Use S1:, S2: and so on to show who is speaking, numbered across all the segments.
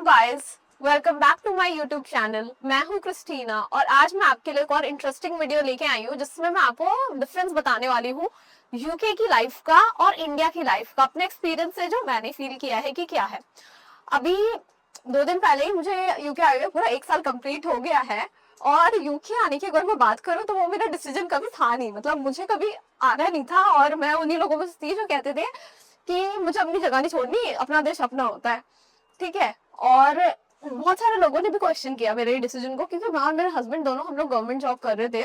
S1: Guys, welcome back to my YouTube channel. मैं हूं Christina और आज मैं आपके लिए एक और इंटरेस्टिंग वीडियो लेके आई हूं जिसमें मैं आपको डिफरेंस बताने वाली हूं यूके की लाइफ का और इंडिया की लाइफ का, अपने एक्सपीरियंस से जो मैंने फील किया है कि क्या है। अभी 2 दिन पहले ही मुझे यूके आए हुए पूरा 1 साल कंप्लीट हो गया है। और यूके आने की अगर मैं बात करूं तो वो मेरा डिसीजन कभी था नहीं, मतलब मुझे कभी आना नहीं था। और मैं उन्हीं लोगों में थी जो कहते थे कि मुझे अपनी जगह नहीं छोड़नी, अपना देश अपना होता है, ठीक है। और बहुत सारे लोगों ने भी क्वेश्चन किया मेरे डिसीजन को, क्योंकि मैं और मेरे हस्बैंड दोनों हम लोग गवर्नमेंट जॉब कर रहे थे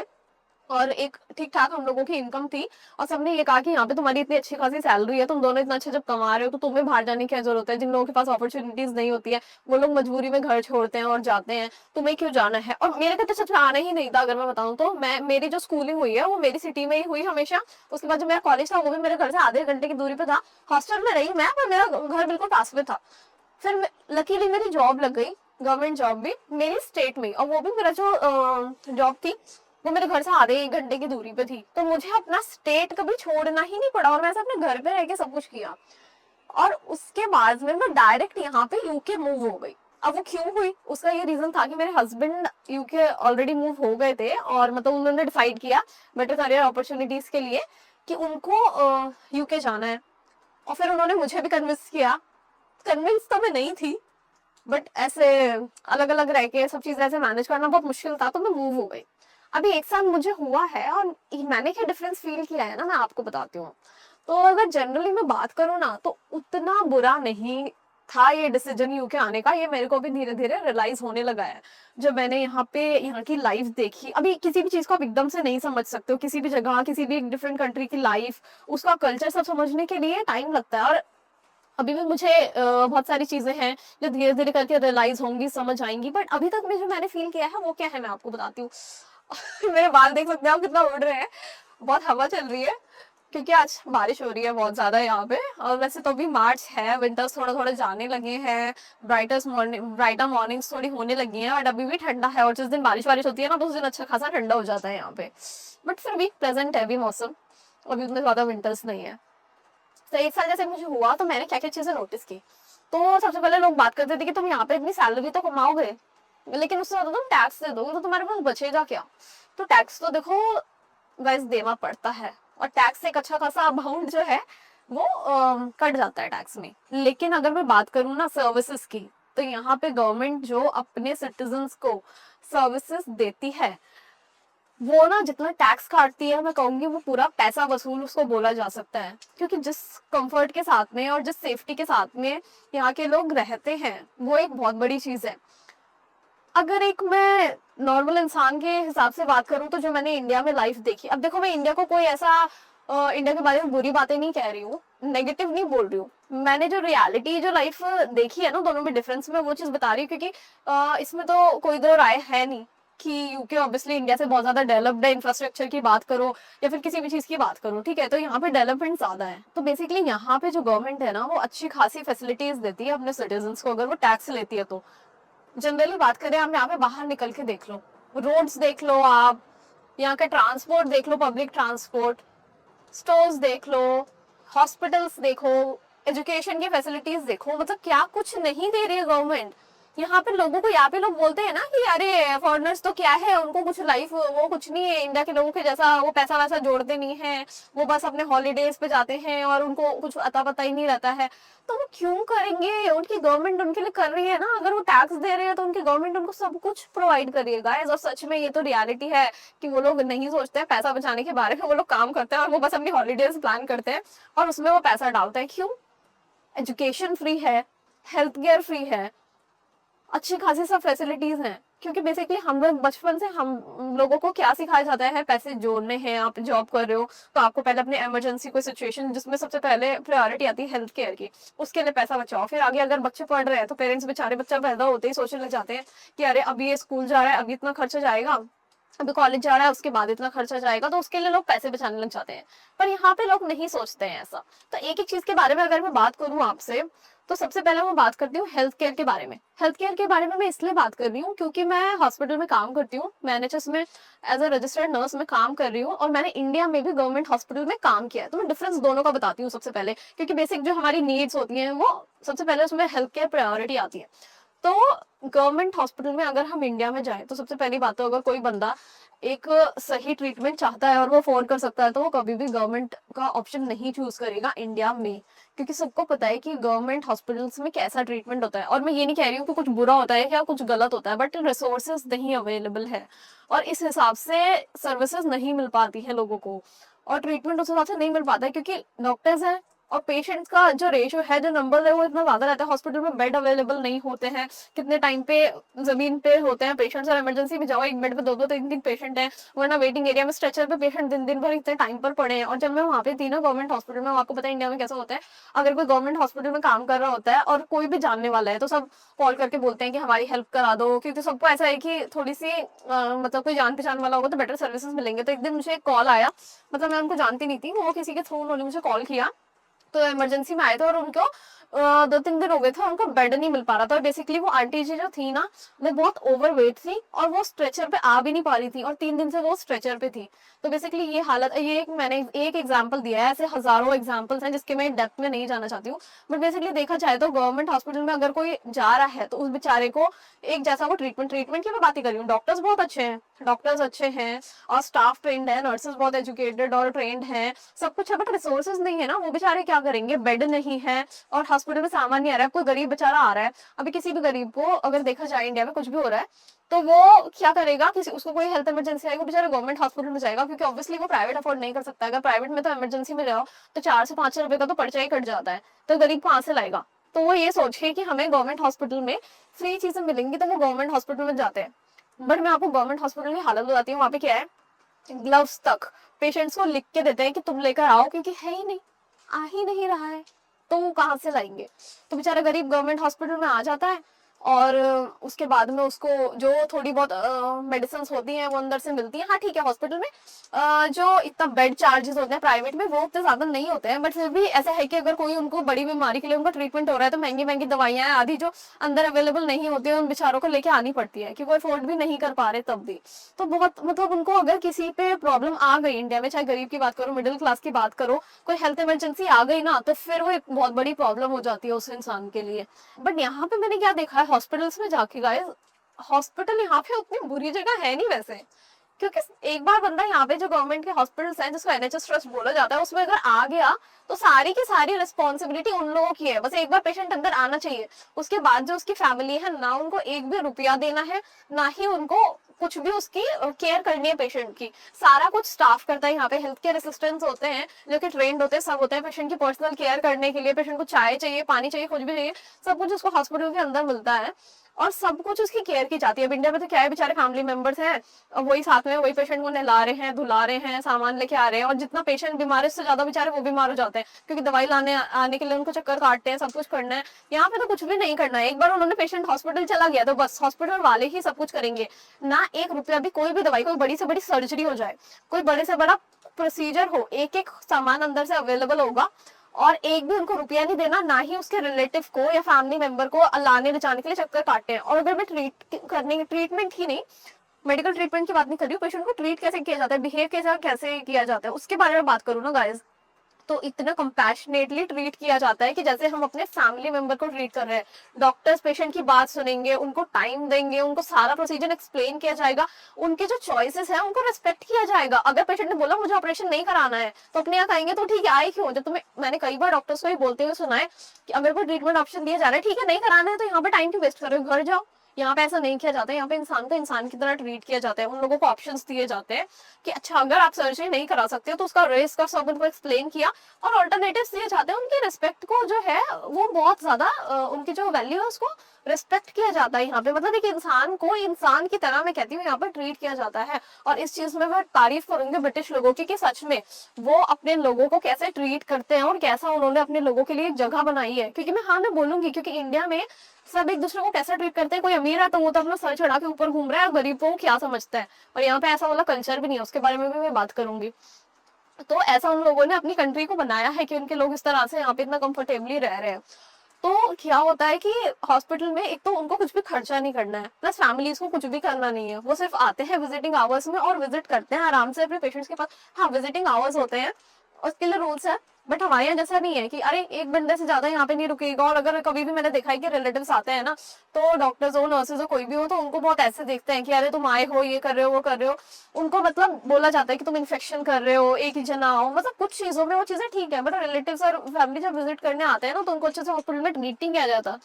S1: और एक ठीक ठाक हम लोगों की इनकम थी। और सबने ये कहा कि यहाँ पे तुम्हारी इतनी अच्छी खासी सैलरी है, तुम दोनों इतना अच्छा जब कमा रहे हो तो तुम्हें बाहर जाने की क्या जरूरत है। जिन लोगों के पास अपॉर्चुनिटीज नहीं होती है वो लोग मजबूरी में घर छोड़ते हैं और जाते हैं, तुम्हें क्यों जाना है। और मेरे को तो सच में आना ही नहीं था। अगर मैं बताऊं तो मेरी जो स्कूलिंग हुई है वो मेरी सिटी में ही हुई हमेशा। उसके बाद जो मेरा कॉलेज था वो भी मेरे घर से आधे घंटे की दूरी पे था। हॉस्टल में रही मैं, पर मेरा घर बिल्कुल पास में था। फिर लकीली मेरी जॉब लग गई, गवर्नमेंट जॉब भी मेरी स्टेट में, और वो भी मेरा जो जॉब थी वो मेरे घर से आधे 1 घंटे की दूरी पे थी। तो मुझे अपना स्टेट कभी छोड़ना ही नहीं पड़ा और मैं अपने घर पे रह के सब कुछ किया। और उसके बाद में मैं डायरेक्ट यहाँ पे यूके मूव हो गई। अब वो क्यों हुई, उसका ये रीजन था कि मेरे हस्बैंड यूके ऑलरेडी मूव हो गए थे और मतलब उन्होंने डिसाइड किया बेटर करियर अपॉर्चुनिटीज के लिए कि उनको यूके जाना है। और फिर उन्होंने मुझे भी कन्विंस किया। कन्विंस तो मैं नहीं थी, बट ऐसे अलग अलग रह के सब चीज ऐसे मैनेज करना बहुत मुश्किल था, तो मैं मूव हो गई। अभी 1 साल मुझे हुआ है और मैंने क्या डिफरेंस फील किया है ना, मैं आपको बताती हूँ। तो अगर जनरली मैं बात करूँ ना तो उतना बुरा नहीं था ये डिसीजन यूके आने का। ये मेरे को भी धीरे धीरे रियलाइज होने लगा है जब मैंने यहाँ पे यहाँ की लाइफ देखी। अभी किसी भी चीज को आप एकदम से नहीं समझ सकते हो, किसी भी जगह किसी भी डिफरेंट कंट्री की लाइफ, उसका कल्चर सब समझने के लिए टाइम लगता है। और अभी भी मुझे बहुत सारी चीजें हैं जो धीरे धीरे करके रियलाइज होंगी, समझ आएंगी। बट अभी तक में जो मैंने फील किया है वो क्या है मैं आपको बताती हूँ। मेरे बाल देख सकते हैं आप कितना उड़ रहे हैं, बहुत हवा चल रही है क्योंकि आज बारिश हो रही है बहुत ज्यादा यहाँ पे। और वैसे तो अभी मार्च है, विंटर्स थोड़ा थोड़ा जाने लगे हैं, ब्राइटर मॉर्निंग्स थोड़ी होने लगी हैं, और अभी भी ठंडा है। और जिस दिन बारिश वारिश होती है ना तो उस दिन अच्छा खासा ठंडा हो जाता है यहाँ पे। बट फिर भी प्लेजेंट है अभी मौसम, अभी उतने ज्यादा विंटर्स नहीं है। तो 1 साल जैसे मुझे हुआ तो मैंने क्या क्या चीजें नोटिस की। तो सबसे पहले लोग बात करते थे कि तुम यहाँ पे इतनी सैलरी तो कमाओगे, लेकिन उससे ज्यादा तुम टैक्स दे दोगे तो तुम्हारे पास बचेगा क्या। तो टैक्स तो देखो गाइस देना पड़ता है, और टैक्स से एक अच्छा खासा अमाउंट जो है वो कट जाता है टैक्स में। लेकिन अगर मैं बात करूँ ना सर्विसेज की, तो यहाँ पे गवर्नमेंट जो अपने सिटीजन्स को सर्विसेज देती है वो ना जितना टैक्स काटती है मैं कहूंगी वो पूरा पैसा वसूल उसको बोला जा सकता है। क्योंकि जिस कंफर्ट के साथ में और जिस सेफ्टी के साथ में यहाँ के लोग रहते हैं वो एक बहुत बड़ी चीज है। अगर एक मैं नॉर्मल इंसान के हिसाब से बात करूं तो जो मैंने इंडिया में लाइफ देखी, अब देखो मैं इंडिया को कोई ऐसा इंडिया के बारे में बुरी बातें नहीं कह रही हूँ, नेगेटिव नहीं बोल रही हूँ। मैंने जो रियलिटी जो लाइफ देखी है ना दोनों में डिफरेंस में वो चीज बता रही हूँ। क्योंकि इसमें तो कोई दो राय है नहीं कि यूके ऑब्वियसली इंडिया से बहुत ज्यादा डेवलप्ड है। इंफ्रास्ट्रक्चर की बात करो या फिर किसी भी चीज की बात करो, ठीक है, तो यहाँ पे डेवलपमेंट ज्यादा है। तो बेसिकली यहाँ पे जो गवर्नमेंट है ना वो अच्छी खासी फैसिलिटीज देती है अपने सिटीजन को, अगर वो टैक्स लेती है तो। जनरली बात करें आप यहाँ पे बाहर निकल के देख लो, रोड्स देख लो, आप यहाँ का ट्रांसपोर्ट देख लो, पब्लिक ट्रांसपोर्ट, स्टोर्स देख लो, हॉस्पिटल्स देखो, एजुकेशन की फैसिलिटीज देखो, मतलब क्या कुछ नहीं दे रही है गवर्नमेंट। यहाँ पे लोगों को, यहाँ पे लोग बोलते हैं ना कि अरे फॉरेनर्स तो क्या है, उनको कुछ लाइफ वो कुछ नहीं है इंडिया के लोगों के जैसा, वो पैसा वैसा जोड़ते नहीं है, वो बस अपने हॉलीडेज पे जाते हैं और उनको कुछ अता पता ही नहीं रहता है। तो वो क्यों करेंगे, उनकी गवर्नमेंट उनके लिए कर रही है ना। अगर वो टैक्स दे रहे हैं तो उनकी गवर्नमेंट उनको सब कुछ प्रोवाइड करिएगा। और सच में ये तो रियलिटी है कि वो लोग नहीं सोचते हैं पैसा बचाने के बारे में, वो लोग काम करते हैं और वो बस अपनी हॉलीडेज प्लान करते हैं और उसमें वो पैसा डालते हैं। क्यों? एजुकेशन फ्री है, हेल्थ केयर फ्री है, अच्छी खासी सब फैसिलिटीज हैं। क्योंकि बेसिकली हम लोग बचपन से हम लोगों को क्या सिखाया जाता है, पैसे जोड़ने हैं, आप जॉब कर रहे हो तो आपको पहले अपने इमरजेंसी कोई सिचुएशन जिसमें सबसे पहले प्रायोरिटी आती है हेल्थ केयर की, उसके लिए पैसा बचाओ। फिर आगे अगर बच्चे पढ़ रहे हैं तो पेरेंट्स बेचारे बच्चा पैदा होते ही सोचने लग जाते हैं कि अरे अभी ये स्कूल जा रहा है, अभी इतना खर्चा जाएगा, अभी कॉलेज जा रहा है उसके बाद इतना खर्चा जाएगा, तो उसके लिए लोग पैसे बचाने लग जाते हैं। पर यहाँ पे लोग नहीं सोचते हैं ऐसा। तो एक एक चीज के बारे में अगर मैं बात करूँ आपसे, तो सबसे पहले मैं बात करती हूँ हेल्थ केयर के बारे में। हेल्थ केयर के बारे में मैं इसलिए बात कर रही हूँ क्योंकि मैं हॉस्पिटल में काम करती हूँ, मैं एनएचएस में एज अ रजिस्टर्ड नर्स में काम कर रही हूँ, और मैंने इंडिया में भी गवर्नमेंट हॉस्पिटल में काम किया है। तो मैं डिफरेंस दोनों का बताती हूँ सबसे पहले, क्योंकि बेसिक जो हमारी नीड्स होती हैं वो सबसे पहले उसमें हेल्थ केयर प्रायोरिटी आती है। तो गवर्नमेंट हॉस्पिटल में अगर हम इंडिया में जाएं तो सबसे पहली बात तो अगर कोई बंदा एक सही ट्रीटमेंट चाहता है और वो अफोर्ड कर सकता है तो वो कभी भी गवर्नमेंट का ऑप्शन नहीं चूज करेगा इंडिया में, क्योंकि सबको पता है कि गवर्नमेंट हॉस्पिटल्स में कैसा ट्रीटमेंट होता है। और मैं ये नहीं कह रही हूँ कि कुछ बुरा होता है या कुछ गलत होता है, बट रिसोर्सेज नहीं अवेलेबल है और इस हिसाब से सर्विसेज नहीं मिल पाती है लोगों को, और ट्रीटमेंट उस हिसाब से नहीं मिल पाता है क्योंकि डॉक्टर्स हैं और पेशेंट्स का जो रेशियो है, जो नंबर है वो इतना ज्यादा रहता है। हॉस्पिटल में बेड अवेलेबल नहीं होते हैं, कितने टाइम पे जमीन पे होते हैं पेशेंट्स, और इमरजेंसी में जाओ एक बेड पे 2-2 3-3 पेशेंट हैं, वरना वेटिंग एरिया में स्ट्रेचर पे पेशेंट दिन दिन भर इतने टाइम पर पड़े हैं। और जब मैं वहाँ पे थी ना गवर्नमेंट हॉस्पिटल में, आपको पता है इंडिया में कैसा होता है, अगर कोई गवर्नमेंट हॉस्पिटल में काम कर रहा होता है और कोई भी जानने वाला है तो सब कॉल करके बोलते हैं कि हमारी हेल्प करा दो, क्योंकि सबको ऐसा है कि थोड़ी सी मतलब कोई जान पहचान वाला होगा तो बेटर सर्विसेज मिलेंगे। तो एक दिन मुझे एक कॉल आया, मतलब मैं उनको जानती नहीं थी, वो किसी के थ्रू उन्होंने मुझे कॉल किया, तो इमरजेंसी में आए थे और उनको 2-3 दिन हो गए थे, उनको बेड नहीं मिल पा रहा था। और बेसिकली वो आंटी जी जो थी ना, वो बहुत ओवरवेट थी और वो स्ट्रेचर पे आ भी नहीं पा रही थी और 3 दिन से वो स्ट्रेचर पे थी। तो बेसिकली ये हालत, ये मैंने एक एग्जांपल दिया है, ऐसे हजारों एग्जांपल्स हैं जिसके मैं डेप्थ में नहीं जाना चाहती हूँ। बट बेसिकली देखा जाए तो गवर्नमेंट हॉस्पिटल में अगर कोई जा रहा है तो उस बेचारे को एक जैसा वो ट्रीटमेंट की मैं बात ही कर रही हूँ, डॉक्टर्स बहुत अच्छे हैं, डॉक्टर्स अच्छे हैं और स्टाफ ट्रेंड है, नर्सेज बहुत एजुकेटेड और ट्रेंड है, सब कुछ है, बट रिसोर्सेज नहीं है ना। वो बेचारे क्या करेंगे, बेड नहीं है और हॉस्पिटल में सामान नहीं आ रहा है, कोई गरीब बेचारा आ रहा है। अभी किसी भी गरीब को अगर देखा जाए इंडिया में कुछ भी हो रहा है तो वो क्या करेगा, किसी उसको कोई हेल्थ इमरजेंसी आएगी, बेचारा गवर्नमेंट हॉस्पिटल में जाएगा, क्योंकि ऑब्वियसली वो प्राइवेट अफोर्ड नहीं कर सकता। अगर प्राइवेट में तो इमरजेंसी में जाओ तो 400 से 500 रुपए का तो पर्चा ही कट जाता है, तो गरीब कहाँ से लाएगा। तो वो ये सोचे कि हमें गवर्नमेंट हॉस्पिटल में फ्री चीजें मिलेंगी तो वो गवर्नमेंट हॉस्पिटल में जाते हैं। बट मैं आपको गवर्नमेंट हॉस्पिटल की हालत बताती हूँ, वहाँ पे क्या है, ग्लव्स तक पेशेंट्स को लिख के देते हैं कि तुम लेकर आओ, क्योंकि है ही नहीं, आ ही नहीं रहा है, तो वो कहाँ से लाएंगे। तो बेचारा गरीब गवर्नमेंट हॉस्पिटल में आ जाता है और उसके बाद में उसको जो थोड़ी बहुत मेडिसिन होती हैं वो अंदर से मिलती हैं। हाँ ठीक है, हॉस्पिटल में जो इतना बेड चार्जेस होते हैं प्राइवेट में वो उतने ज्यादा नहीं होते हैं, बट फिर भी ऐसा है कि अगर कोई उनको बड़ी बीमारी के लिए उनका ट्रीटमेंट हो रहा है तो महंगी महंगी दवाइयां हैं, आधी जो अंदर अवेलेबल नहीं होती है उन बेचारों को लेके आनी पड़ती है, कि वो अफोर्ड भी नहीं कर पा रहे तब भी। तो बहुत मतलब उनको अगर किसी पे प्रॉब्लम आ गई इंडिया में, चाहे गरीब की बात करो मिडिल क्लास की बात करो, कोई हेल्थ इमरजेंसी आ गई ना, तो फिर वो एक बहुत बड़ी प्रॉब्लम हो जाती है उस इंसान के लिए। बट यहाँ पे मैंने क्या देखा है हॉस्पिटल्स में जाके, गाइस हॉस्पिटल यहाँ पे उतनी बुरी जगह है नहीं वैसे, क्योंकि एक बार बंदा यहाँ पे जो गवर्नमेंट के हॉस्पिटल्स हैं जिसको एनएचएस ट्रस्ट बोला जाता है उसमें अगर आ गया तो सारी की सारी रिस्पॉन्सिबिलिटी उन लोगों की है। बस एक बार पेशेंट अंदर आना चाहिए, उसके बाद जो उसकी फैमिली है ना उनको एक भी रुपया देना है, ना ही उनको कुछ भी उसकी केयर करनी है पेशेंट की। सारा कुछ स्टाफ करता है यहाँ पे, हेल्थ केयर असिस्टेंट्स होते हैं जो कि ट्रेंड होते हैं, सब होते हैं पेशेंट की पर्सनल केयर करने के लिए। पेशेंट को चाय चाहिए, पानी चाहिए, कुछ भी चाहिए, सब कुछ उसको हॉस्पिटल के अंदर मिलता है और सब कुछ उसकी केयर की जाती है। अब इंडिया में तो क्या है, बेचारे फैमिली मेंबर्स हैं, वही साथ में वही पेशेंट को नहला रहे हैं, धुला रहे हैं, सामान लेके आ रहे हैं, और जितना पेशेंट बीमार है उससे ज्यादा बेचारे वो बीमार हो जाते हैं, क्योंकि दवाई लाने आने के लिए उनको चक्कर काटते हैं, सब कुछ करना है। यहाँ पे तो कुछ भी नहीं करना है, एक बार उन्होंने पेशेंट हॉस्पिटल चला गया तो बस हॉस्पिटल वाले ही सब कुछ करेंगे, ना 1 रुपया भी। कोई भी दवाई, कोई बड़ी से बड़ी सर्जरी हो जाए, कोई बड़े से बड़ा प्रोसीजर हो, एक एक सामान अंदर से अवेलेबल होगा और एक भी उनको रुपया नहीं देना, ना ही उसके रिलेटिव को या फैमिली मेंबर को लाने ले जाने के लिए चक्कर काटते हैं। और अगर मैं ट्रीटमेंट ही नहीं, मेडिकल ट्रीटमेंट की बात नहीं कर रही हूँ, पेशेंट को ट्रीट कैसे किया जाता है, बिहेव कैसे किया जाता है, उसके बारे में बात करूँ ना गाइज, तो इतना कंपैशनेटली ट्रीट किया जाता है कि जैसे हम अपने फैमिली मेंबर को ट्रीट कर रहे हैं। डॉक्टर्स पेशेंट की बात सुनेंगे, उनको टाइम देंगे, उनको सारा प्रोसीजर एक्सप्लेन किया जाएगा, उनके जो चॉइसेस हैं उनको रिस्पेक्ट किया जाएगा। अगर पेशेंट ने बोला मुझे ऑपरेशन नहीं कराना है तो अपने यहाँ कहेंगे तो ठीक है, आए क्यों। जब तुम्हें, मैंने कई बार डॉक्टर्स को ही बोलते हुए सुना है कि अगर कोई ट्रीटमेंट ऑप्शन दिया जा रहा है, ठीक है नहीं कराना है तो यहाँ पे टाइम क्यों वेस्ट करो, घर जाओ। यहाँ पे ऐसा नहीं किया जाता है, यहाँ पे इंसान को इंसान की तरह ट्रीट किया जाता है। उन लोगों को ऑप्शंस दिए जाते हैं कि अच्छा अगर आप सर्जरी नहीं करा सकते हो तो उसका रिस्क का सब उनको एक्सप्लेन किया, और ऑल्टरनेटिव्स दिए जाते हैं। उनके रिस्पेक्ट को जो है वो बहुत ज्यादा उनकी जो वैल्यू है उसको रिस्पेक्ट किया जाता है यहाँ पे। मतलब एक इंसान को इंसान की तरह, मैं कहती हूँ, यहाँ पर ट्रीट किया जाता है। और इस चीज में मैं तारीफ करूंगी ब्रिटिश लोगों की कि सच में वो अपने लोगों को कैसे ट्रीट करते हैं और कैसा उन्होंने अपने लोगों के लिए एक जगह बनाई है। क्योंकि मैं बोलूंगी, क्योंकि इंडिया में सब एक दूसरे को कैसे ट्रीट करते हैं, कोई अमीर है तो वो तो अपना सर चढ़ा के ऊपर घूम रहा है, गरीब को क्या समझता है। और यहाँ पे ऐसा वाला कल्चर भी नहीं है, उसके बारे में भी मैं बात करूंगी। तो ऐसा उन लोगों ने अपनी कंट्री को बनाया है कि उनके लोग इस तरह से यहाँ पे इतना कंफर्टेबली रह रहे हैं। तो क्या होता है कि हॉस्पिटल में एक तो उनको कुछ भी खर्चा नहीं करना है, प्लस फैमिलीज को कुछ भी करना नहीं है। वो सिर्फ आते हैं विजिटिंग आवर्स में और विजिट करते हैं आराम से अपने पेशेंट्स के पास। हाँ, विजिटिंग आवर्स होते हैं, उसके लिए रूल्स है बट हमारे यहाँ जैसा नहीं है कि अरे एक बंदे से ज्यादा यहाँ पे नहीं रुकेगा। और अगर कभी भी मैंने देखा है कि रिलेटिव्स आते हैं ना, तो डॉक्टर्स हो, नर्सेज हो, कोई भी हो, तो उनको बहुत ऐसे देखते हैं कि अरे तुम आए हो, ये कर रहे हो, वो कर रहे हो। उनको मतलब बोला जाता है कि तुम इन्फेक्शन कर रहे हो, एक ही जना आओ। मतलब कुछ चीजों में वो चीजें ठीक है, बट रिलेटिव्स और फैमिली जब विजिट करने आते हैं ना, तो उनको अच्छे से हॉस्पिटल में ट्रीट नहीं किया जाता।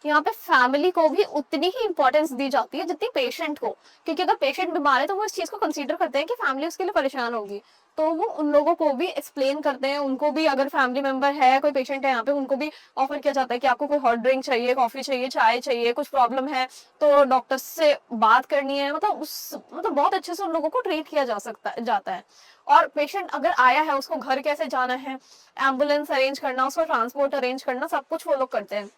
S1: यहाँ पे फैमिली को भी उतनी ही इंपॉर्टेंस दी जाती है जितनी पेशेंट को, क्योंकि अगर पेशेंट बीमार है तो वो इस चीज को कंसीडर करते हैं कि फैमिली उसके लिए परेशान होगी। तो वो उन लोगों को भी एक्सप्लेन करते हैं, उनको भी अगर फैमिली मेंबर है, कोई पेशेंट है यहाँ पे, उनको भी ऑफर किया जाता है कि आपको कोई हॉट ड्रिंक चाहिए, कॉफी चाहिए, चाय चाहिए, कुछ प्रॉब्लम है तो डॉक्टर से बात करनी है। मतलब बहुत अच्छे से उन लोगों को ट्रीट किया जाता है। और पेशेंट अगर आया है, उसको घर कैसे जाना है, एम्बुलेंस अरेंज करना, उसको ट्रांसपोर्ट अरेंज करना, सब कुछ वो लोग करते हैं।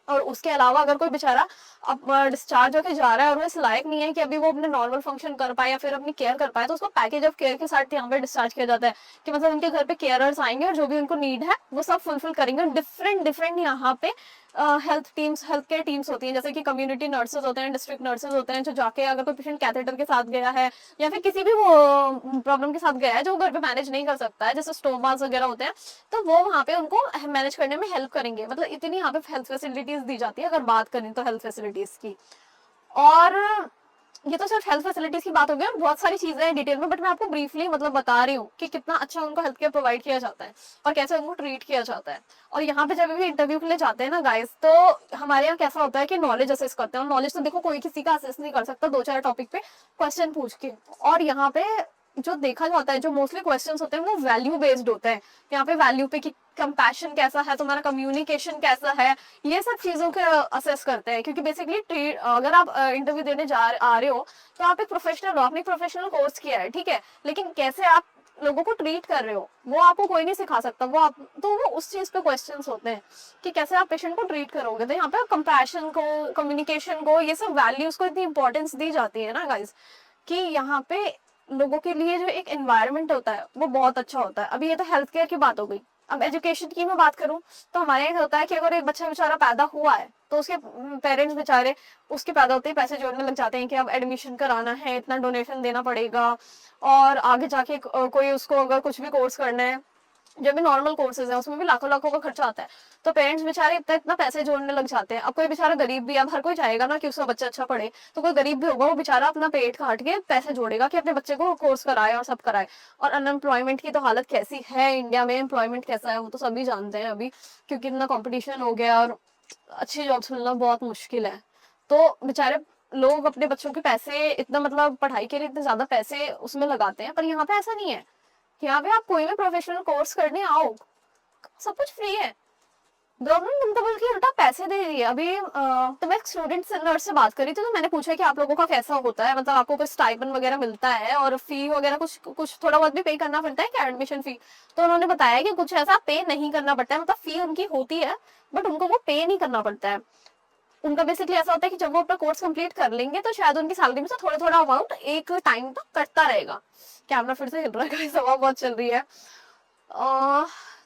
S1: और उसके अलावा अगर कोई बेचारा अब डिस्चार्ज होकर जा रहा है और वो इस लायक नहीं है कि अभी वो अपने नॉर्मल फंक्शन कर पाए या फिर अपनी केयर कर पाए, तो उसको पैकेज ऑफ केयर के साथ यहाँ पे डिस्चार्ज किया जाता है कि मतलब उनके घर पे केयरर्स आएंगे और जो भी उनको नीड है वो सब फुलफिल करेंगे। डिफरेंट डिफरेंट यहाँ पे हेल्थ केयर टीम्स होती हैं, जैसे कि कम्युनिटी नर्सेज होते हैं, डिस्ट्रिक्ट नर्सेज होते हैं, जो जाके अगर कोई पेशेंट कैथेटर के साथ गया है या फिर किसी भी वो प्रॉब्लम के साथ गया है जो घर पे मैनेज नहीं कर सकता है, जैसे स्टोमास वगैरह होते हैं, तो वो वहाँ पे उनको मैनेज करने में हेल्प करेंगे। मतलब इतनी यहाँ पे हेल्थ फैसिलिटीज दी जाती है अगर बात करें तो हेल्थ फैसिलिटीज की। और ये तो सिर्फ हेल्थ फैसिलिटीज की बात हो गई, बहुत सारी चीजें हैं डिटेल में, बट मैं आपको ब्रीफली मतलब बता रही हूँ कि कितना अच्छा उनको हेल्थ केयर प्रोवाइड किया जाता है और कैसे उनको ट्रीट किया जाता है। और यहाँ पे जब भी इंटरव्यू के लिए जाते हैं ना गाइस, तो हमारे यहाँ कैसा होता है कि नॉलेज असेस करते हैं। और नॉलेज तो देखो कोई किसी का असेस नहीं कर सकता दो चार टॉपिक पे क्वेश्चन पूछ के। और यहाँ पे जो देखा जाता है, जो मोस्टली क्वेश्चंस होते हैं वो वैल्यू बेस्ड होते हैं। यहाँ पे वैल्यू पे कि कंपैशन कैसा है, तुम्हारा कम्युनिकेशन कैसा है, ये सब चीजों के असेस करते हैं। क्योंकि बेसिकली अगर आप इंटरव्यू देने आ रहे हो तो आप एक प्रोफेशनल हो, आपने प्रोफेशनल कोर्स किया है, ठीक है, लेकिन कैसे आप लोगों को ट्रीट कर रहे हो वो आपको कोई नहीं सिखा सकता। तो वो उस चीज पे क्वेश्चंस होते हैं कि कैसे आप पेशेंट को ट्रीट करोगे। तो यहाँ पे कंपैशन को, कम्युनिकेशन को, ये सब वैल्यूज को इतनी इंपॉर्टेंस दी जाती है ना गाइस, कि यहाँ पे लोगों के लिए जो एक एनवायरनमेंट होता है वो बहुत अच्छा होता है। अभी ये तो हेल्थ केयर की बात हो गई। अब एजुकेशन की मैं बात करूं तो हमारे यहाँ होता है कि अगर एक बच्चा बेचारा पैदा हुआ है तो उसके पेरेंट्स बेचारे उसके पैदा होते ही पैसे जोड़ने लग जाते हैं कि अब एडमिशन कराना है, इतना डोनेशन देना पड़ेगा, और आगे जाके कोई उसको अगर कुछ भी कोर्स करना है, जो भी नॉर्मल कोर्सेज है उसमें भी लाखों लाखों का खर्चा आता है। तो पेरेंट्स बेचारे इतना इतना पैसे जोड़ने लग जाते हैं। अब कोई बेचारा गरीब भी है, अब हर कोई चाहेगा ना कि उसका बच्चा अच्छा पढ़े, तो कोई गरीब भी होगा वो बेचारा अपना पेट काट के पैसे जोड़ेगा कि अपने बच्चे को कोर्स कराए और सब कराए। और अनएम्प्लॉयमेंट की तो हालत कैसी है इंडिया में, एम्प्लॉयमेंट कैसा है वो तो सभी जानते हैं अभी, क्योंकि इतना कॉम्पिटिशन हो गया और अच्छी जॉब्स मिलना बहुत मुश्किल है। तो बेचारे लोग अपने बच्चों के पैसे इतना मतलब पढ़ाई के लिए इतने ज्यादा पैसे उसमें लगाते हैं। पर यहाँ पे ऐसा नहीं है। यहाँ पे आप कोई भी प्रोफेशनल कोर्स करने आओ, सब कुछ फ्री है। गवर्नमेंट तुमको बल्कि उल्टा पैसे दे रही है। अभी तो मैं स्टूडेंट नर्स से बात करी थी, तो मैंने पूछा कि आप लोगों का कैसा होता है, मतलब आपको कोई स्टाइपेंड वगैरह मिलता है और फी वगैरह कुछ कुछ थोड़ा बहुत भी पे करना पड़ता है क्या, एडमिशन फी। तो उन्होंने बताया कि कुछ ऐसा पे नहीं करना पड़ता है, मतलब फी उनकी होती है बट उनको वो पे नहीं करना पड़ता है। उनका बेसिकली ऐसा होता है कि जब वो अपना कोर्स कंप्लीट कर लेंगे तो शायद उनकी सैलरी में से थोड़ा थोड़ा अमाउंट एक टाइम तक कटता रहेगा। कैमरा फिर से हिल रहा है, हवा बहुत चल रही है।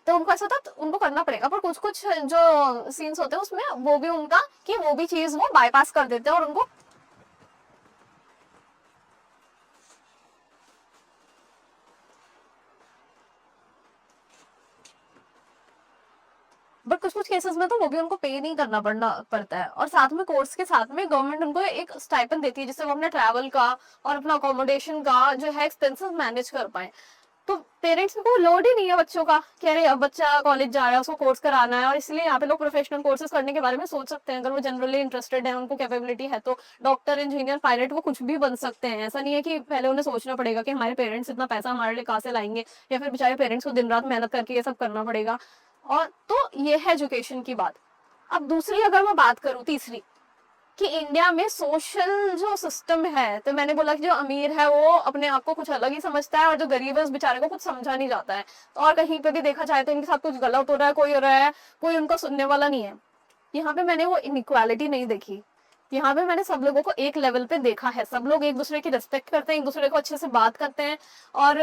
S1: तो उनको ऐसा था उनको करना पड़ेगा, पर कुछ कुछ जो सीन्स होते हैं उसमें वो भी उनका कि वो भी चीज वो बाईपास कर देते हैं और उनको बट कुछ कुछ केसेस में तो वो भी उनको पे नहीं करना पड़ता है। और साथ में कोर्स के साथ में गवर्नमेंट उनको एक स्टाइपेंड देती है जिससे वो अपने ट्रैवल का और अपना अकोमोडेशन का जो है एक्सपेंसेस मैनेज कर पाए। तो पेरेंट्स को लोड ही नहीं है बच्चों का कि अरे अब बच्चा कॉलेज जा रहा है उसको कोर्स कराना है। और इसलिए यहाँ पे लोग प्रोफेशनल कोर्सेज करने के बारे में सोच सकते हैं अगर वो जनरली इंटरेस्टेड है, उनको कैपेबिलिटी है तो डॉक्टर, इंजीनियर, पायलट वो कुछ भी बन सकते हैं। ऐसा नहीं है कि पहले उन्हें सोचना पड़ेगा कि हमारे पेरेंट्स इतना पैसा हमारे लिए कहाँ से लाएंगे, या फिर बेचारे पेरेंट्स को दिन रात मेहनत करके ये सब करना पड़ेगा। और तो ये है एजुकेशन की बात। अब दूसरी अगर मैं बात करूं, तीसरी, कि इंडिया में सोशल जो सिस्टम है, तो मैंने बोला कि जो अमीर है वो अपने आप को कुछ अलग ही समझता है और जो गरीब है उस बेचारे को कुछ समझा नहीं जाता है। और कहीं पे भी देखा जाए तो इनके साथ कुछ गलत हो रहा है, कोई हो रहा है, कोई उनको सुनने वाला नहीं है। यहाँ पे मैंने वो इनइक्वालिटी नहीं देखी। यहाँ पे मैंने सब लोगों को एक लेवल पे देखा है। सब लोग एक दूसरे की रिस्पेक्ट करते हैं, एक दूसरे को अच्छे से बात करते हैं, और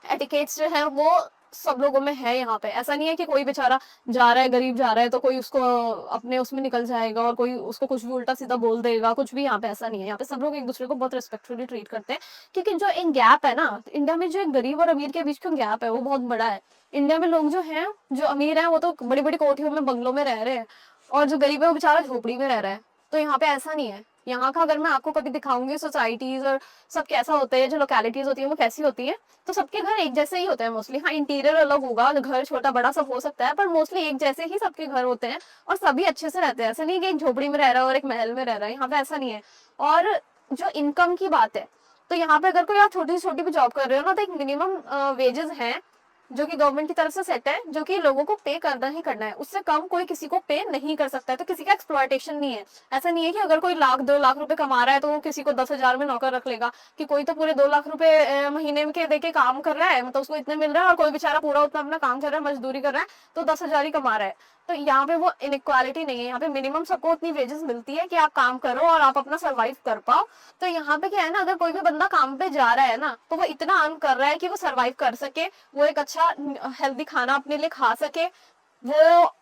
S1: एटिकेट्स जो है वो सब लोगों में है यहाँ पे। ऐसा नहीं है कि कोई बेचारा जा रहा है, गरीब जा रहा है तो कोई उसको अपने उसमें निकल जाएगा और कोई उसको कुछ भी उल्टा सीधा बोल देगा, कुछ भी यहाँ पे ऐसा नहीं है। यहाँ पे सब लोग एक दूसरे को बहुत रिस्पेक्टफुली ट्रीट करते हैं, क्योंकि जो एक गैप है ना इंडिया में, जो एक गरीब और अमीर के बीच का गैप है वो बहुत बड़ा है। इंडिया में लोग जो है, जो अमीर है वो तो बड़ी बड़ी कोठियों में, बंगलों में रह रहे हैं, और जो गरीब है वो बेचारा झोपड़ी में रह रहा है। तो यहाँ पे ऐसा नहीं है। यहाँ का अगर मैं आपको कभी दिखाऊंगी सोसाइटीज और सब कैसा होता है, जो लोकेलिटीज होती है वो कैसी होती है, तो सबके घर एक जैसे ही होते हैं मोस्टली। हाँ, इंटीरियर अलग होगा, घर छोटा बड़ा सब हो सकता है, पर मोस्टली एक जैसे ही सबके घर होते हैं और सभी अच्छे से रहते हैं। ऐसा नहीं कि एक झोपड़ी में रह रहा है और एक महल में रह रहा है, यहाँ पे ऐसा नहीं है। और जो इनकम की बात है, तो यहाँ पे अगर कोई आप छोटी छोटी भी जॉब कर रहे हो ना, तो एक मिनिमम वेजेस है जो कि गवर्नमेंट की तरफ से सेट है, जो कि लोगों को पे करना ही करना है। उससे कम कोई किसी को पे नहीं कर सकता है। तो किसी का एक्सप्लॉयटेशन नहीं है। ऐसा नहीं है कि अगर कोई 1-2 लाख रुपए कमा रहा है तो वो किसी को 10,000 में नौकर रख लेगा, कि कोई तो पूरे 2 लाख रुपए महीने के देके काम कर रहा है, मतलब उसको इतने मिल रहा है, और कोई बेचारा पूरा उतना अपना काम कर रहा है, मजदूरी कर रहा है, तो 10,000 ही कमा रहा है। तो यहाँ पे वो इनइक्वालिटी नहीं है। यहाँ पे मिनिमम सबको उतनी वेजेस मिलती है कि आप काम करो और आप अपना सर्वाइव कर पाओ। तो यहाँ पे क्या है ना, अगर कोई भी बंदा काम पे जा रहा है ना, तो वो इतना अर्न कर रहा है कि वो सर्वाइव कर सके, वो एक अच्छा हेल्दी खाना अपने लिए खा सके, वो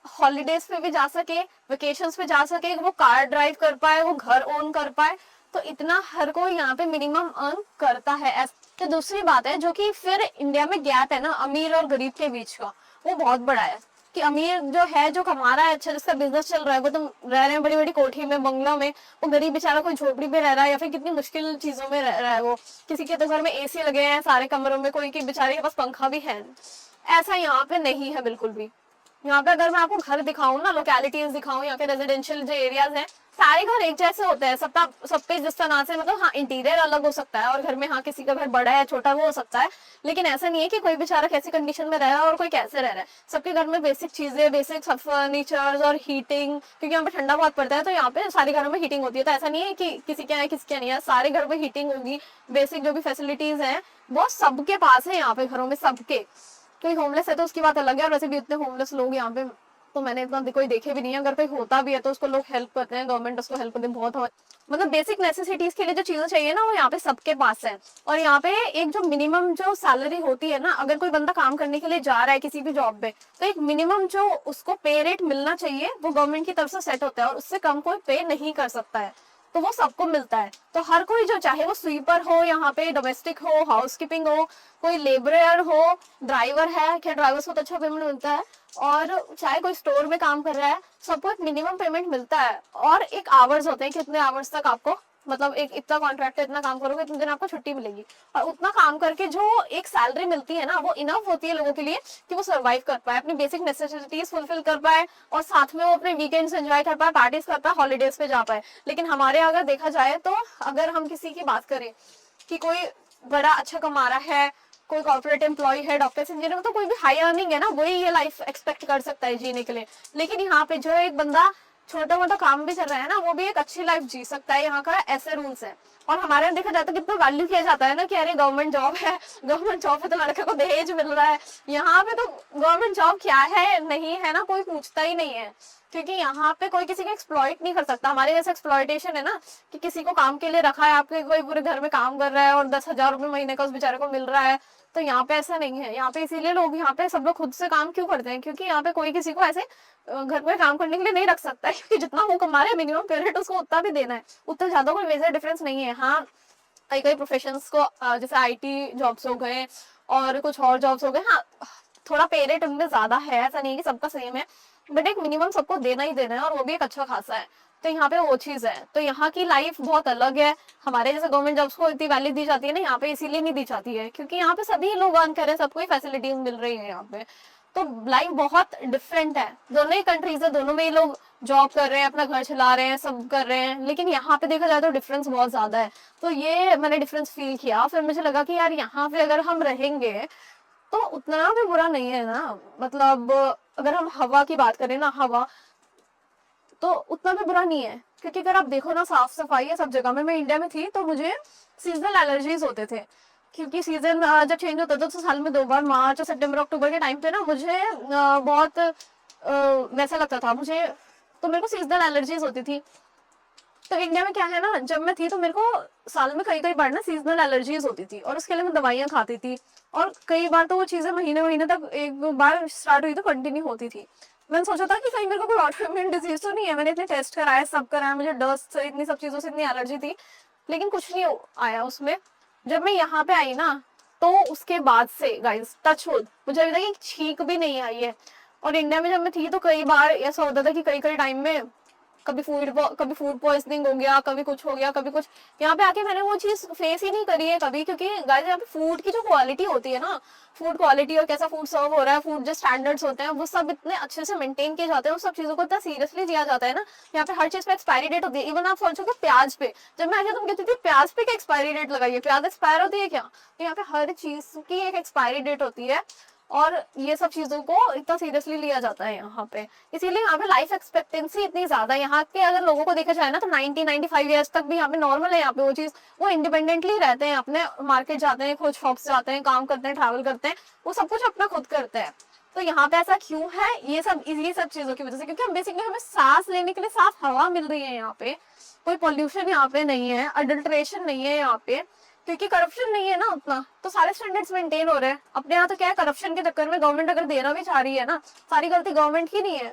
S1: हॉलीडेज पे भी जा सके, वेकेशंस पे जा सके, वो कार ड्राइव कर पाए, वो घर ओन कर पाए। तो इतना हर कोई यहाँ पे मिनिमम अर्न करता है। तो दूसरी बात है, जो कि फिर इंडिया में गैप है ना अमीर और गरीब के बीच का, वो बहुत बड़ा है। कि अमीर जो है, जो कमा रहा है अच्छा, जिसका बिजनेस चल रहा है, वो तो रह रहे हैं बड़ी बड़ी कोठी में, बंगलों में। वो गरीब बेचारा कोई झोपड़ी में रह रहा है, या फिर कितनी मुश्किल चीजों में रह रहा है। वो किसी के तो घर में एसी लगे हैं सारे कमरों में, कोई के बेचारे के पास पंखा भी है। ऐसा यहाँ पे नहीं है बिल्कुल भी। यहाँ पे अगर मैं आपको घर दिखाऊं ना, लोकेलिटीज दिखाऊं, यहाँ के रेजिडेंशियल जो एरियाज हैं, सारे घर एक जैसे होते हैं। सब पे जिस तरह से, मतलब हाँ इंटीरियर अलग हो सकता है, और घर में हाँ किसी का घर बड़ा है छोटा वो हो सकता है, लेकिन ऐसा नहीं है कि कोई बेचारा कैसी कंडीशन में रह रहा है और कोई कैसे रह रहा है। सबके घर में बेसिक चीजें, बेसिक सब फर्नीचर और हीटिंग, क्योंकि यहाँ पे ठंडा बहुत पड़ता है, तो यहाँ पे सारे घरों में हीटिंग होती है। तो ऐसा नहीं है कि किसी के यहाँ किसी के नहीं है, सारे घर में हीटिंग होगी। बेसिक जो भी फैसिलिटीज है वो सबके पास है यहाँ पे, घरों में सबके। कोई होमलेस है तो उसकी बात अलग है, और वैसे भी इतने होमलेस लोग यहाँ पे तो मैंने इतना कोई देखे भी नहीं है। अगर कोई होता भी है तो उसको लोग हेल्प करते हैं, गवर्नमेंट उसको हेल्प करती है बहुत। मतलब बेसिक नेसेसिटीज के लिए जो चीजें चाहिए ना, वो यहाँ पे सबके पास है। और यहाँ पे एक जो मिनिमम जो सैलरी होती है ना, अगर कोई बंदा काम करने के लिए जा रहा है किसी भी जॉब पे, तो एक मिनिमम जो उसको पे रेट मिलना चाहिए वो गवर्नमेंट की तरफ से सेट होता है, और उससे कम कोई पे नहीं कर सकता है। तो वो सबको मिलता है। तो हर कोई जो चाहे वो स्वीपर हो, यहाँ पे डोमेस्टिक हो, हाउसकीपिंग हो, कोई लेबरर हो, ड्राइवर है, क्या ड्राइवर्स को तो अच्छा पेमेंट मिलता है, और चाहे कोई स्टोर में काम कर रहा है, सबको एक मिनिमम पेमेंट मिलता है। और एक आवर्स होते हैं, कितने आवर्स तक आपको, मतलब एक इतना कॉन्ट्रैक्ट है, इतना काम करोगे इतने दिन आपको छुट्टी मिलेगी। और उतना काम करके जो एक सैलरी मिलती है ना, वो इनफ होती है लोगों के लिए कि वो सर्वाइव कर पाए, अपनी बेसिक नेसेसिटीज फुलफिल कर पाए, और साथ में वो अपने वीकेंड्स एंजॉय कर पाए, पार्टीज कर पाए, हॉलीडेज पे जा पाए। लेकिन हमारे अगर देखा जाए तो, अगर हम किसी की बात करें कि कोई बड़ा अच्छा कमा रहा है, कोई कॉर्पोरेट एम्प्लॉय है, डॉक्टर इंजीनियर, तो कोई भी हाई अर्निंग है ना, वही ये लाइफ एक्सपेक्ट कर सकता है जीने के लिए। लेकिन यहाँ पे जो एक बंदा छोटा मोटा काम भी कर रहा है ना, वो भी एक अच्छी लाइफ जी सकता है। यहाँ का ऐसे रूल्स है। और हमारे यहाँ देखा जाए तो कितना वैल्यू किया जाता है ना, कि अरे गवर्नमेंट जॉब है, गवर्नमेंट जॉब है तो लड़के को दहेज मिल रहा है। यहाँ पे तो गवर्नमेंट जॉब क्या है नहीं है ना, कोई पूछता ही नहीं है, क्योंकि यहाँ पे कोई किसी को एक्सप्लॉइट नहीं कर सकता। हमारे जैसे एक्सप्लॉइटेशन है ना, कि किसी को काम के लिए रखा है, आपके कोई पूरे घर में काम कर रहा है और 10,000 रुपए महीने का उस बेचारे को मिल रहा है। तो यहाँ पे ऐसा नहीं है। यहाँ पे इसीलिए लोग, यहाँ पे सब लोग खुद से काम क्यों करते हैं, क्योंकि यहाँ पे कोई किसी को ऐसे घर में काम करने के लिए नहीं रख सकता है, क्योंकि जितना वो कमा रहे हैं मिनिमम पे रेट उसको उतना भी देना है। उतना ज्यादा कोई मेजर डिफरेंस नहीं है। हाँ, कई कई प्रोफेशंस को जैसे IT जॉब्स हो गए और कुछ और जॉब्स हो गए, हाँ थोड़ा पे रेट उनमें ज्यादा है, ऐसा नहीं है कि सबका सेम है, बट एक मिनिमम सबको देना ही देना है, और वो भी एक अच्छा खासा है। तो यहाँ पे वो चीज है। तो यहाँ की लाइफ बहुत अलग है। हमारे जैसे गवर्नमेंट जॉब्स को इतनी वैल्यू दी जाती है ना, यहाँ पे इसीलिए नहीं दी जाती है क्योंकि यहाँ पे सभी लोग अर्न कर रहे हैं, सबको फैसिलिटीज मिल रही है यहाँ पे। तो लाइफ बहुत डिफरेंट है। दोनों ही कंट्रीज है, दोनों में ही लोग जॉब कर रहे हैं, अपना घर चला रहे हैं, सब कर रहे हैं, लेकिन यहाँ पे देखा जाए तो डिफरेंस बहुत ज्यादा है। तो ये मैंने डिफरेंस फील किया। फिर मुझे लगा कि यार यहाँ पे अगर हम रहेंगे तो उतना भी बुरा नहीं है ना। मतलब अगर हम हवा की बात करें ना, हवा तो उतना भी बुरा नहीं है, क्योंकि अगर आप देखो ना, साफ सफाई है सब जगह में। मैं इंडिया में थी तो मुझे सीजनल एलर्जीज होते थे, क्योंकि सीजन जब चेंज होता था तो साल में 2 बार, मार्च और सितंबर अक्टूबर के टाइम पे ना मुझे बहुत वैसा लगता था मुझे, तो मेरे को सीजनल एलर्जीज होती थी। तो इंडिया में क्या है ना, जब मैं थी तो मेरे को साल में कई बार ना सीजनल एलर्जीज होती थी और उसके लिए मैं दवाइयाँ खाती थी, और कई बार तो वो चीजें महीने महीने तक एक बार स्टार्ट हुई तो कंटिन्यू होती थी। मैंने सोचा था कि कहीं मेरे को कोई ऑटोइम्यून डिजीज तो नहीं है, मैंने इतने टेस्ट कराए, सब कराया, मुझे डस्ट से इतनी सब चीजों से इतनी एलर्जी थी, लेकिन कुछ नहीं आया उसमें। जब मैं यहाँ पे आई ना, तो उसके बाद से गाइस टच वुड मुझे अभी तक एक छींक भी नहीं आई है। और इंडिया में जब मैं थी तो कई बार ऐसा होता था कि कई टाइम में कभी फूड पॉइजनिंग हो गया, कभी कुछ हो गया, कभी कुछ। यहाँ पे आके मैंने वो चीज फेस ही नहीं करी है कभी, क्योंकि गाइस यहाँ पे फूड की जो क्वालिटी होती है ना, फूड क्वालिटी और कैसा फूड सर्व हो रहा है, फूड जो स्टैंडर्ड्स होते हैं वो सब इतने अच्छे से मेंटेन किए जाते हैं, उस सब चीजों को इतना सीरियसली लिया जाता है ना। यहाँ पे हर चीज पे एक्सपायरी डेट होती है। इवन आप सोचोगे प्याज पे, जब मैं आके तुम कहती थी प्याज पे क्या एक्सपायरी डेट लगाइए, प्याज एक्सपायर होती है क्या? तो यहाँ पे हर चीज की एक एक्सपायरी डेट होती है, और ये सब चीजों को इतना सीरियसली लिया जाता है यहाँ पे। इसीलिए यहाँ पे लाइफ एक्सपेक्टेंसी इतनी ज्यादा है। यहाँ के अगर लोगों को देखा जाए ना तो 90-95 ईयर्स तक भी यहाँ पे नॉर्मल है। यहाँ पे वो चीज, वो इंडिपेंडेंटली रहते हैं, अपने मार्केट जाते हैं, खुद शॉप्स जाते हैं, काम करते हैं, ट्रैवल करते हैं, वो सब कुछ अपना खुद करते हैं। तो यहाँ पे ऐसा क्यों है? ये सब चीजों की वजह से, क्योंकि हम बेसिकली हमें सांस लेने के लिए साफ हवा मिल रही है यहाँ पे, कोई पोल्यूशन यहाँ पे नहीं है, अडल्ट्रेशन नहीं है यहाँ पे, क्योंकि करप्शन नहीं है ना उतना, तो सारे स्टैंडर्ड्स मेंटेन हो रहे हैं। अपने यहाँ तो क्या है, करप्शन के चक्कर में गवर्नमेंट अगर देना भी चाह रही है ना, सारी गलती गवर्नमेंट की नहीं है,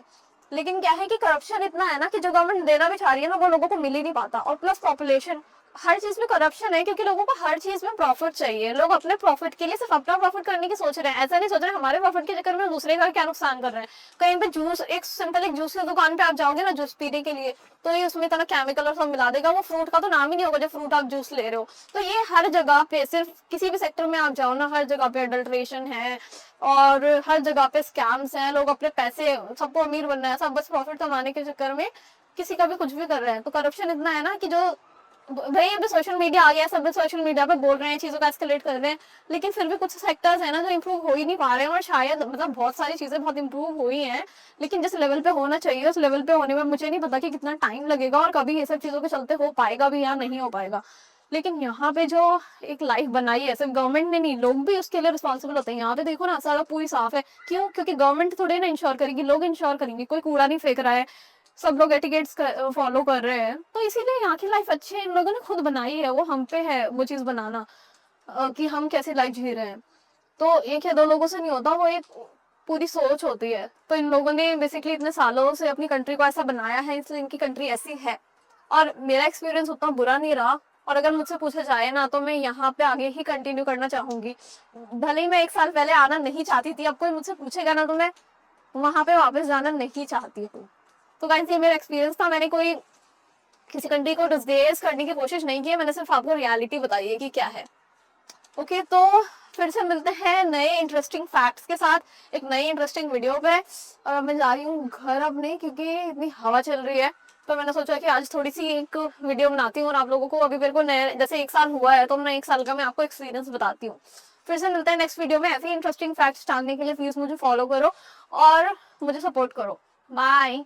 S1: लेकिन क्या है कि करप्शन इतना है ना कि जो गवर्नमेंट देना भी चाह रही है ना वो लोगों को मिल ही नहीं पाता। और प्लस पॉपुलेशन, हर चीज में करप्शन है, क्योंकि लोगों को हर चीज में प्रॉफिट चाहिए। लोग अपने प्रॉफिट के लिए सिर्फ अपना प्रॉफिट करने की सोच रहे हैं, ऐसा नहीं सोच रहे हमारे प्रॉफिट के चक्कर में दूसरे का क्या नुकसान कर रहे हैं। कहीं पे जूस, एक सिंपल एक जूस की दुकान पे आप जाओगे ना जूस पीने के लिए, तो ये उसमें इतना केमिकल और सब मिला देगा, वो फ्रूट का तो नाम ही नहीं होगा जब फ्रूट आप जूस ले रहे हो। तो ये हर जगह पे, सिर्फ किसी भी सेक्टर में आप जाओ ना, हर जगह पे अडल्ट्रेशन है और हर जगह पे स्कैम्स हैं। लोग अपने पैसे, सबको अमीर बनना है, सब बस प्रॉफिट कमाने के चक्कर में किसी का भी कुछ भी कर रहे हैं। तो करप्शन इतना है ना कि जो भाई अभी सोशल मीडिया आ गया, सब सोशल मीडिया पे बोल रहे हैं, चीजों का एस्केलेट कर रहे हैं, लेकिन फिर भी कुछ सेक्टर्स है ना जो इम्प्रूव हो ही नहीं पा रहे हैं। और शायद मतलब बहुत सारी चीजें बहुत इम्प्रूव हुई हैं, लेकिन जिस लेवल पे होना चाहिए उस लेवल पे होने में मुझे नहीं पता कि कितना टाइम लगेगा और कभी ये सब चीजों के चलते हो पाएगा भी या नहीं हो पाएगा। लेकिन यहाँ पे जो एक लाइफ बनाई है, सिर्फ गवर्नमेंट ने नहीं, लोग भी उसके लिए रिस्पॉन्सिबल होते हैं। यहाँ पे देखो ना, सड़क पूरी साफ है, क्यों? क्योंकि गवर्नमेंट थोड़े ना इंश्योर करेगी, लोग इंश्योर करेंगे। कोई कूड़ा नहीं फेंक रहा है, सब लोग एटिकेट्स फॉलो कर रहे हैं, तो इसीलिए यहाँ की लाइफ अच्छी है। इन लोगों ने खुद बनाई है, वो हम पे है वो चीज बनाना, कि हम कैसे लाइफ जी रहे हैं। तो एक या दो लोगों से नहीं होता, वो एक पूरी सोच होती है। तो इन लोगों ने बेसिकली इतने सालों से अपनी कंट्री को ऐसा बनाया है, इसलिए इनकी कंट्री ऐसी है। और मेरा एक्सपीरियंस उतना बुरा नहीं रहा, और अगर मुझसे पूछा जाए ना तो मैं यहाँ पे आगे ही कंटिन्यू करना चाहूंगी। भले ही मैं 1 साल पहले आना नहीं चाहती थी, अब कोई मुझसे पूछेगा ना तो मैं वहां पे वापस जाना नहीं चाहती हूँ। तो गाइस ये मेरा एक्सपीरियंस था, मैंने कोई किसी कंट्री को डिसग्रेस करने की कोशिश नहीं की है, मैंने सिर्फ आपको रियलिटी बताई है कि क्या है। ओके, तो फिर से मिलते हैं नए इंटरेस्टिंग फैक्ट्स के साथ एक नई इंटरेस्टिंग वीडियो पे। और मैं जा रही हूँ घर अपने, क्योंकि इतनी हवा चल रही है, तो मैंने सोचा कि आज थोड़ी सी एक वीडियो बनाती हूँ और आप लोगों को, अभी मेरे को नए जैसे 1 साल हुआ है तो मैं 1 साल का मैं आपको एक्सपीरियंस बताती हूँ। फिर से मिलते हैं नेक्स्ट वीडियो में। ऐसे इंटरेस्टिंग फैक्ट्स जानने के लिए प्लीज मुझे फॉलो करो और मुझे सपोर्ट करो। बाय।